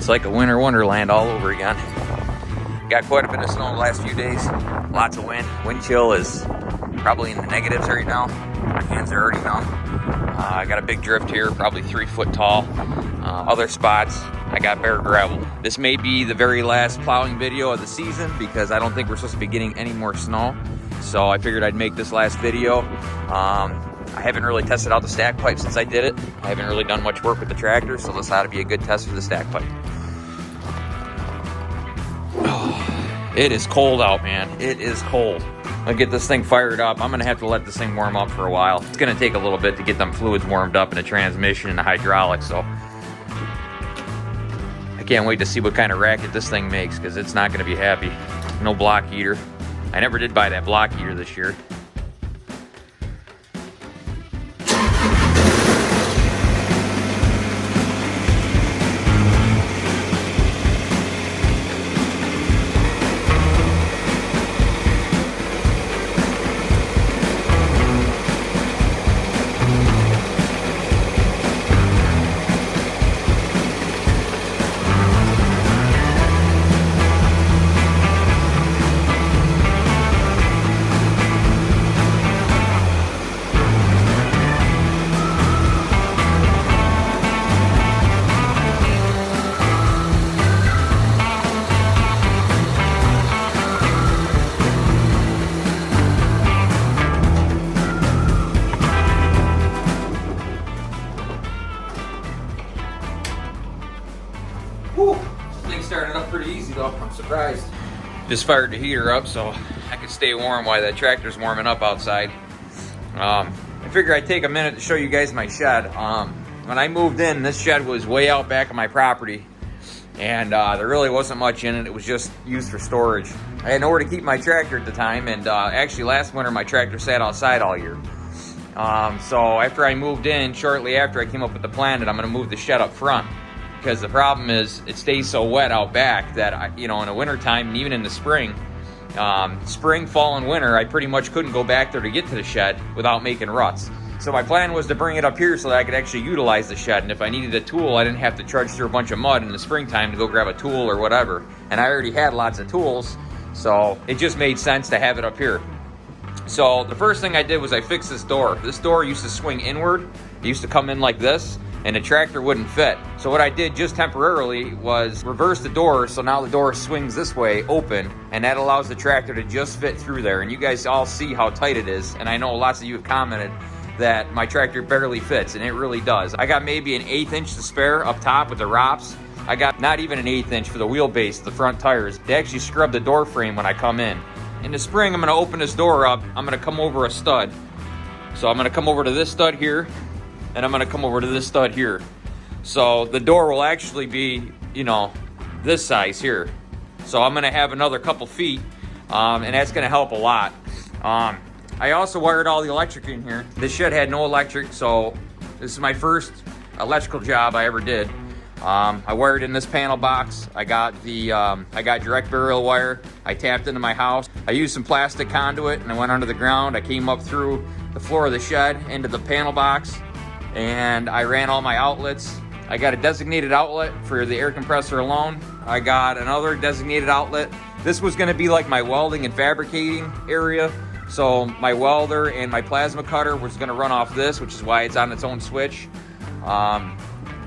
It's like a winter wonderland all over again. Got quite a bit of snow in the last few days. Lots of wind. Wind chill is probably in the negatives right now. My hands are already numb. I got a big drift here, probably 3 foot tall. Other spots, I got bare gravel. This may be the very last plowing video of the season because I don't think we're supposed to be getting any more snow. So I figured I'd make this last video. I haven't really tested out the stack pipe since I did it. I haven't really done much work with the tractor, so this ought to be a good test for the stack pipe. Oh, it is cold out, man. It is cold. I'll get this thing fired up. I'm gonna have to let this thing warm up for a while. It's gonna take a little bit to get them fluids warmed up in the transmission and the hydraulics, so I can't wait to see what kind of racket this thing makes because it's not gonna be happy. No block heater. I never did buy that block heater this year. Whew. This thing started up pretty easy though, I'm surprised. Just fired the heater up so I could stay warm while that tractor's warming up outside. I figured I'd take a minute to show you guys my shed. When I moved in, this shed was way out back of my property and there really wasn't much in it. It was just used for storage. I had nowhere to keep my tractor at the time, and actually last winter my tractor sat outside all year. So after I moved in, shortly after, I came up with the plan that I'm gonna move the shed up front. Because the problem is it stays so wet out back that, in the wintertime and even in the spring, fall, and winter, I pretty much couldn't go back there to get to the shed without making ruts. So my plan was to bring it up here so that I could actually utilize the shed. And if I needed a tool, I didn't have to trudge through a bunch of mud in the springtime to go grab a tool or whatever. And I already had lots of tools, so it just made sense to have it up here. So the first thing I did was I fixed this door. This door used to swing inward. It used to come in like this, and the tractor wouldn't fit. So what I did just temporarily was reverse the door, so now the door swings this way open, and that allows the tractor to just fit through there. And you guys all see how tight it is, and I know lots of you have commented that my tractor barely fits, and it really does. I got maybe an 1/8 inch to spare up top with the ROPS. I got not even an 1/8 inch for the wheelbase, the front tires. They actually scrub the door frame when I come in. In the spring, I'm gonna open this door up. I'm gonna come over a stud. So I'm gonna come over to this stud here, and I'm gonna come over to this stud here. So the door will actually be, this size here. So I'm gonna have another couple feet, and that's gonna help a lot. I also wired all the electric in here. This shed had no electric, so this is my first electrical job I ever did. I wired in this panel box. I got direct burial wire. I tapped into my house. I used some plastic conduit and I went under the ground. I came up through the floor of the shed into the panel box, and I ran all my outlets. I got a designated outlet for the air compressor alone. I got another designated outlet. This was gonna be like my welding and fabricating area. So my welder and my plasma cutter was gonna run off this, which is why it's on its own switch.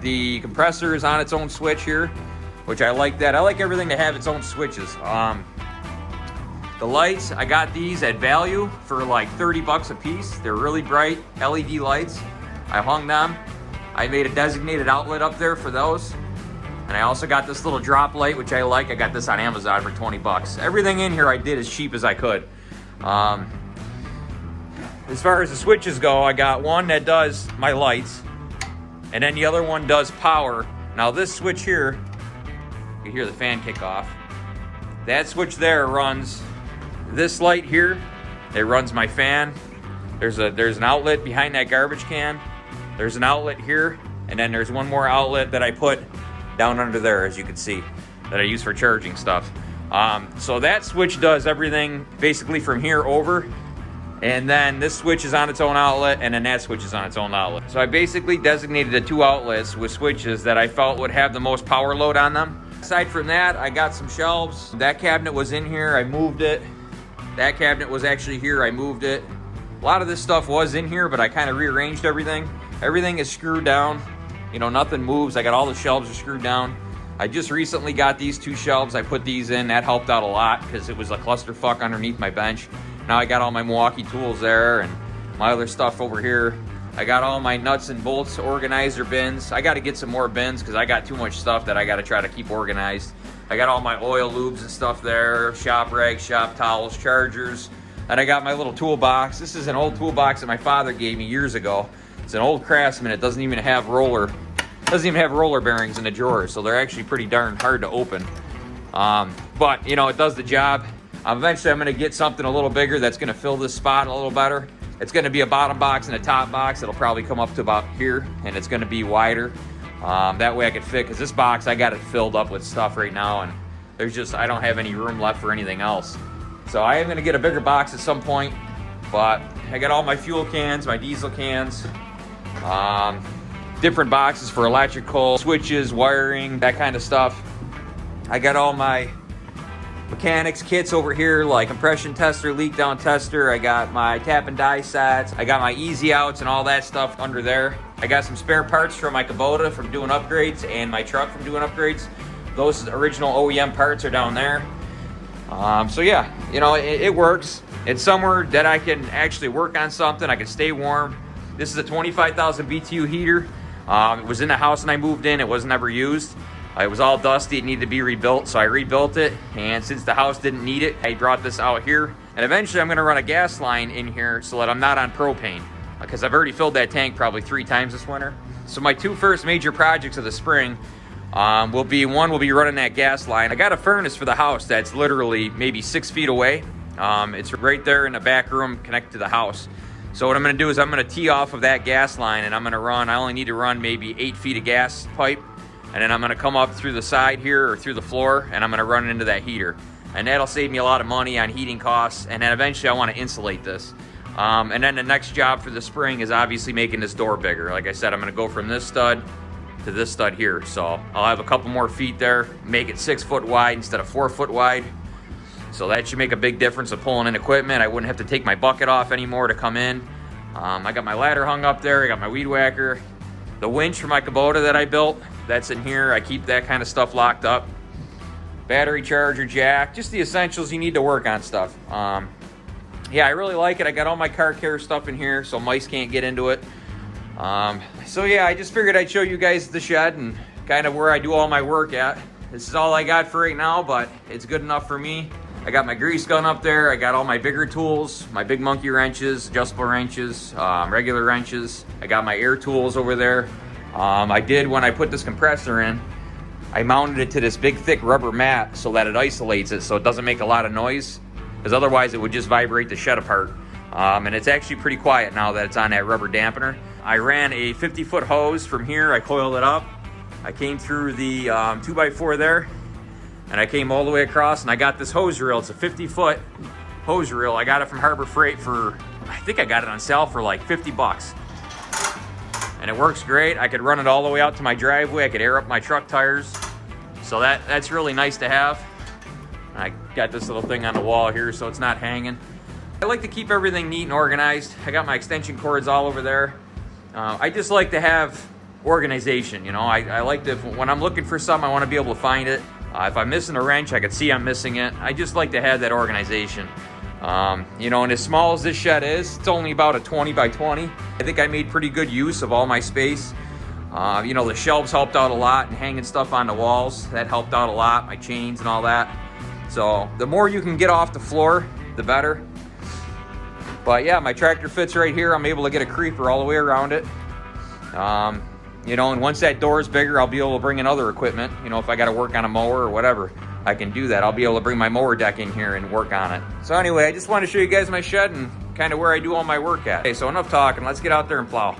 The compressor is on its own switch here, which I like that. I like everything to have its own switches. The lights, I got these at value for like 30 bucks a piece. They're really bright LED lights. I hung them. I made a designated outlet up there for those. And I also got this little drop light, which I like. I got this on Amazon for 20 bucks. Everything in here I did as cheap as I could. As far as the switches go, I got one that does my lights, and then the other one does power. Now this switch here, you can hear the fan kick off. That switch there runs this light here. It runs my fan. There's an outlet behind that garbage can. There's an outlet here, and then there's one more outlet that I put down under there, as you can see, that I use for charging stuff. So that switch does everything basically from here over. And then this switch is on its own outlet, and then that switch is on its own outlet. So I basically designated the 2 outlets with switches that I felt would have the most power load on them. Aside from that, I got some shelves. That cabinet was in here, I moved it. That cabinet was actually here, I moved it. A lot of this stuff was in here, but I kind of rearranged everything. Everything is screwed down. You know, nothing moves. I got all the shelves are screwed down. I just recently got these 2 shelves. I put these in. That helped out a lot because it was a clusterfuck underneath my bench. Now I got all my Milwaukee tools there and my other stuff over here. I got all my nuts and bolts organizer bins. I got to get some more bins because I got too much stuff that I got to try to keep organized. I got all my oil lubes and stuff there, shop rags, shop towels, chargers. And I got my little toolbox. This is an old toolbox that my father gave me years ago. It's an old Craftsman. It doesn't even have roller bearings in the drawers, so they're actually pretty darn hard to open. But you know, it does the job. Eventually I'm gonna get something a little bigger that's gonna fill this spot a little better. It's gonna be a bottom box and a top box. It'll probably come up to about here, and it's gonna be wider. That way I could fit, because this box, I got it filled up with stuff right now, and I don't have any room left for anything else. So I am gonna get a bigger box at some point, but I got all my fuel cans, my diesel cans, different boxes for electrical, switches, wiring, that kind of stuff. I got all my mechanics kits over here, like compression tester, leak down tester. I got my tap and die sets. I got my easy outs and all that stuff under there. I got some spare parts from my Kubota from doing upgrades and my truck from doing upgrades. Those original OEM parts are down there. So yeah, you know, it works. It's somewhere that I can actually work on something. I can stay warm. This is a 25,000 BTU heater. It was in the house when I moved in. It was never used. It was all dusty. It needed to be rebuilt, so I rebuilt it. And since the house didn't need it, I brought this out here. And eventually I'm gonna run a gas line in here so that I'm not on propane, because I've already filled that tank probably 3 times this winter. So my 2 first major projects of the spring will be running that gas line. I got a furnace for the house that's literally maybe 6 feet away. It's right there in the back room connected to the house. So what I'm gonna do is I'm gonna tee off of that gas line, and I only need to run maybe 8 feet of gas pipe. And then I'm gonna come up through the side here or through the floor, and I'm gonna run it into that heater. And that'll save me a lot of money on heating costs. And then eventually I wanna insulate this. And then the next job for the spring is obviously making this door bigger. Like I said, I'm gonna go from this stud to this stud here. So I'll have a couple more feet there, make it 6 foot wide instead of 4 foot wide. So that should make a big difference of pulling in equipment. I wouldn't have to take my bucket off anymore to come in. I got my ladder hung up there. I got my weed whacker. The winch for my Kubota that I built, that's in here. I keep that kind of stuff locked up. Battery charger, jack, just the essentials you need to work on stuff. Yeah, I really like it. I got all my car care stuff in here so mice can't get into it. So yeah, I just figured I'd show you guys the shed and kind of where I do all my work at. This is all I got for right now, but it's good enough for me. I got my grease gun up there. I got all my bigger tools, my big monkey wrenches, adjustable wrenches, regular wrenches. I got my air tools over there. When I put this compressor in, I mounted it to this big thick rubber mat so that it isolates it so it doesn't make a lot of noise, because otherwise it would just vibrate the shed apart. And it's actually pretty quiet now that it's on that rubber dampener. I ran a 50-foot hose from here. I coiled it up. I came through the 2x4 there, and I came all the way across, and I got this hose reel. It's a 50-foot hose reel. I got it from Harbor Freight I think I got it on sale for like 50 bucks. And it works great. I could run it all the way out to my driveway. I could air up my truck tires. So that's really nice to have. I got this little thing on the wall here so it's not hanging. I like to keep everything neat and organized. I got my extension cords all over there. I just like to have organization, you know. I like to, when I'm looking for something, I want to be able to find it. If I'm missing a wrench, I can see I'm missing it. I just like to have that organization. You know, and as small as this shed is, it's only about a 20 by 20. I think I made pretty good use of all my space. You know, the shelves helped out a lot, and hanging stuff on the walls, that helped out a lot, my chains and all that. So the more you can get off the floor, the better. But yeah, my tractor fits right here. I'm able to get a creeper all the way around it. You know, and once that door is bigger, I'll be able to bring in other equipment. You know, if I got to work on a mower or whatever, I can do that. I'll be able to bring my mower deck in here and work on it. So anyway, I just want to show you guys my shed and kind of where I do all my work at. Okay, so enough talking. Let's get out there and plow.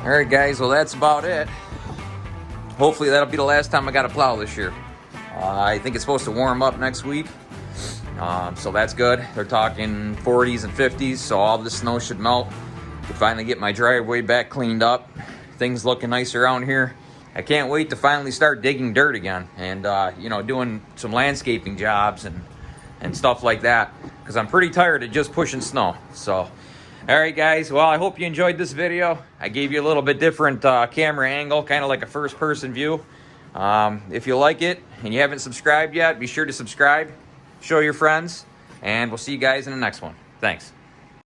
All right, guys, well, that's about it. Hopefully that'll be the last time I got to plow this year. I think it's supposed to warm up next week, so that's good. They're talking 40s and 50s, so all the snow should melt. Can finally get my driveway back cleaned up. Things looking nice around here. I can't wait to finally start digging dirt again and you know, doing some landscaping jobs and stuff like that, because I'm pretty tired of just pushing snow. So all right, guys, well, I hope you enjoyed this video. I gave you a little bit different camera angle, kind of like a first-person view. If you like it and you haven't subscribed yet, be sure to subscribe, show your friends, and we'll see you guys in the next one. Thanks.